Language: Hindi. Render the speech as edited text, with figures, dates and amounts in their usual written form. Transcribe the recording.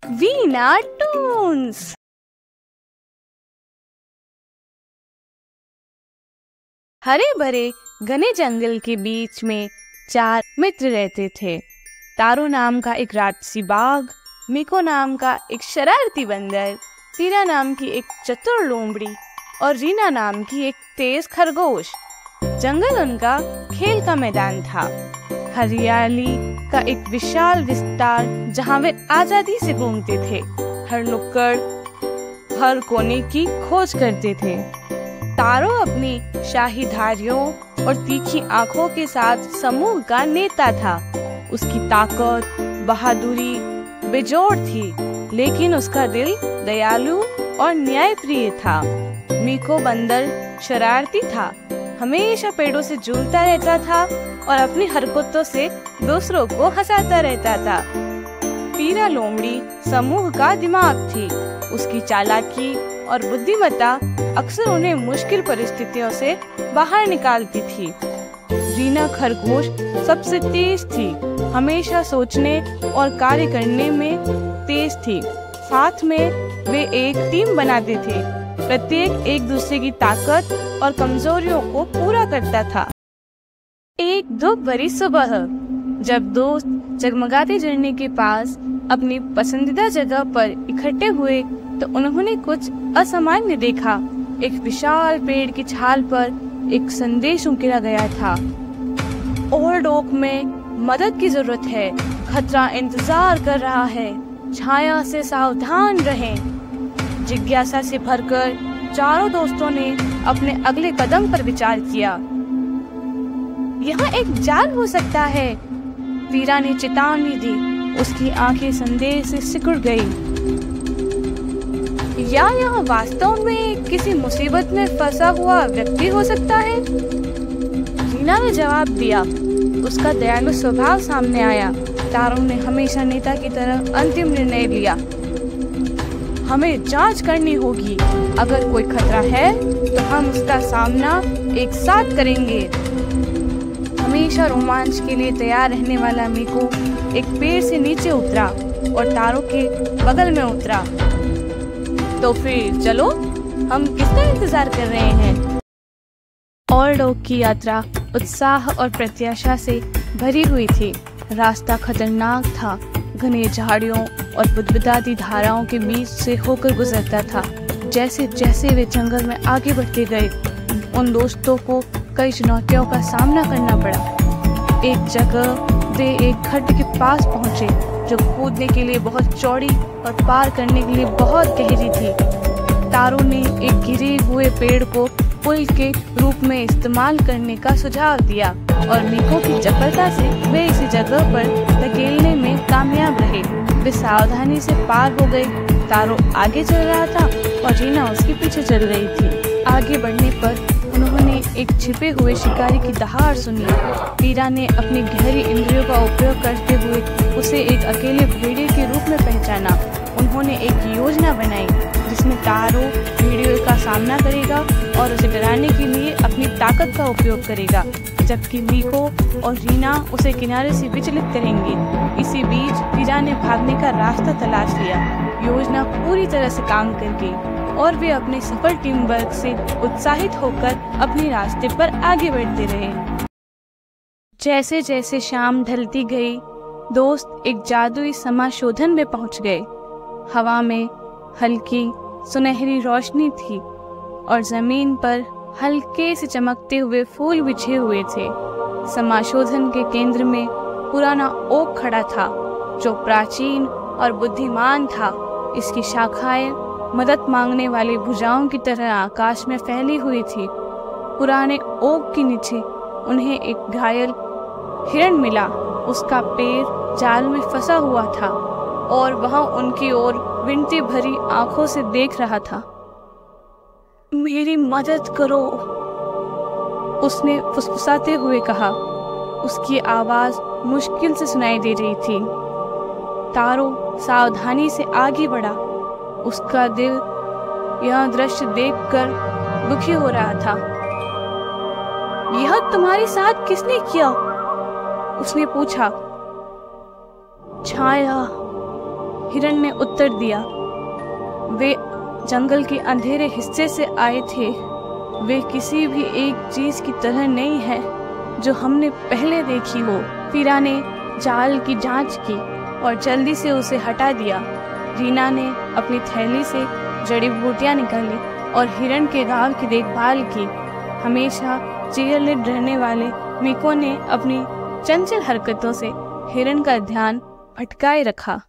वीना टून्स। हरे भरे घने जंगल के बीच में 4 मित्र रहते थे। तारो नाम का एक राजसी बाघ, मिको नाम का एक शरारती बंदर, वीरा नाम की एक चतुर लोमड़ी और रीना नाम की एक तेज खरगोश। जंगल उनका खेल का मैदान था, हरियाली का एक विशाल विस्तार जहाँ वे आजादी से घूमते थे, हर नुक्कड़ हर कोने की खोज करते थे। तारो अपनी शाही धारियों और तीखी आंखों के साथ समूह का नेता था। उसकी ताकत बहादुरी बेजोड़ थी, लेकिन उसका दिल दयालु और न्यायप्रिय था। मिको बंदर शरारती था, हमेशा पेड़ों से झूलता रहता था और अपनी हरकतों से दूसरों को हंसाता रहता था। वीरा लोमड़ी समूह का दिमाग थी, उसकी चालाकी और बुद्धिमत्ता अक्सर उन्हें मुश्किल परिस्थितियों से बाहर निकालती थी। रीना खरगोश सबसे तेज थी, हमेशा सोचने और कार्य करने में तेज थी। साथ में वे एक टीम बनाते थे, प्रत्येक एक दूसरे की ताकत और कमजोरियों को पूरा करता था। एक धूप भरी सुबह जब दोस्त जगमगाते झरने के पास अपनी पसंदीदा जगह पर इकट्ठे हुए तो उन्होंने कुछ असामान्य देखा। एक विशाल पेड़ की छाल पर एक संदेश उकेरा गया था। ओल्ड ओक में मदद की जरूरत है, खतरा इंतजार कर रहा है, छाया से सावधान रहें। जिज्ञासा से भरकर चारों दोस्तों ने अपने अगले कदम पर विचार किया। यहाँ एक जाल हो सकता है, वीरा ने चेतावनी दी। उसकी आंखें संदेह से सिकुड़ गई। या यह वास्तव में किसी मुसीबत में फंसा हुआ व्यक्ति हो सकता है? रीना ने जवाब दिया। उसका दयालु स्वभाव सामने आया। तारो ने हमेशा नेता की तरह अंतिम निर्णय लिया। हमें जांच करनी होगी, अगर कोई खतरा है तो हम उसका सामना एक साथ करेंगे। हमेशा रोमांच के लिए तैयार रहने वाला मिको एक पेड़ से नीचे उतरा और तारो के बगल में उतरा। तो फिर चलो, हम किसका इंतजार कर रहे हैं? ओल्ड ओक की यात्रा उत्साह और प्रत्याशा से भरी हुई थी। रास्ता खतरनाक था, घने झाड़ियों और बुदबुदाती धाराओं के बीच से होकर गुजरता था। जैसे जैसे वे जंगल में आगे बढ़ते गए, उन दोस्तों को कई चुनौतियों का सामना करना पड़ा। एक जगह वे एक खड्ड के पास पहुंचे, जो कूदने के लिए बहुत चौड़ी और पार करने के लिए बहुत गहरी थी। तारो ने एक गिरे हुए पेड़ को पुल के रूप में इस्तेमाल करने का सुझाव दिया और मिको की चपलता से वे इसी जगह पर धकेलने में कामयाब रहे। वे सावधानी से पार हो गए। तारो आगे चल रहा था और रीना उसके पीछे चल रही थी। आगे बढ़ने पर उन्होंने एक छिपे हुए शिकारी की दहाड़ सुनी। वीरा ने अपनी गहरी इंद्रियों का उपयोग करते हुए उसे एक अकेले भेड़िए के रूप में पहचाना। उन्होंने एक योजना बनाई जिसमें तारो भेड़िए का सामना करेगा और उसे डराने के लिए अपनी ताकत का उपयोग करेगा, जबकि मिको और रीना उसे किनारे से विचलित करेंगे। इसी बीच वीरा ने भागने का रास्ता तलाश लिया। योजना पूरी तरह से काम कर गई और वे अपने सफल टीम वर्क से उत्साहित होकर अपने रास्ते पर आगे बढ़ते रहे। जैसे जैसे शाम ढलती गई, दोस्त एक जादुई समाशोधन में पहुंच गए। हवा में हल्की सुनहरी रोशनी थी और जमीन पर हल्के से चमकते हुए फूल बिछे हुए थे। समाशोधन के केंद्र में पुराना ओक खड़ा था, जो प्राचीन और बुद्धिमान था। इसकी शाखाएं मदद मांगने वाली भुजाओं की तरह आकाश में फैली हुई थी। पुराने ओक के नीचे उन्हें एक घायल हिरण मिला। उसका पैर जाल में फंसा हुआ था और वह उनकी ओर विनती भरी आंखों से देख रहा था। मेरी मदद करो, उसने फुसफुसाते हुए कहा। उसकी आवाज मुश्किल से सुनाई दे रही थी। तारो सावधानी से आगे बढ़ा। उसका दिल यह दृश्य देखकर दुखी हो रहा था। यह तुम्हारे साथ किसने किया? उसने पूछा। छाया, हिरण ने उत्तर दिया, वे जंगल के अंधेरे हिस्से से आए थे। वे किसी भी एक चीज की तरह नहीं है जो हमने पहले देखी हो। वीरा ने जाल की जांच की और जल्दी से उसे हटा दिया। रीना ने अपनी थैली से जड़ी बूटियां निकाली और हिरण के गांव की देखभाल की। हमेशा चीयरलिड रहने वाले मीको ने अपनी चंचल हरकतों से हिरण का ध्यान भटकाए रखा।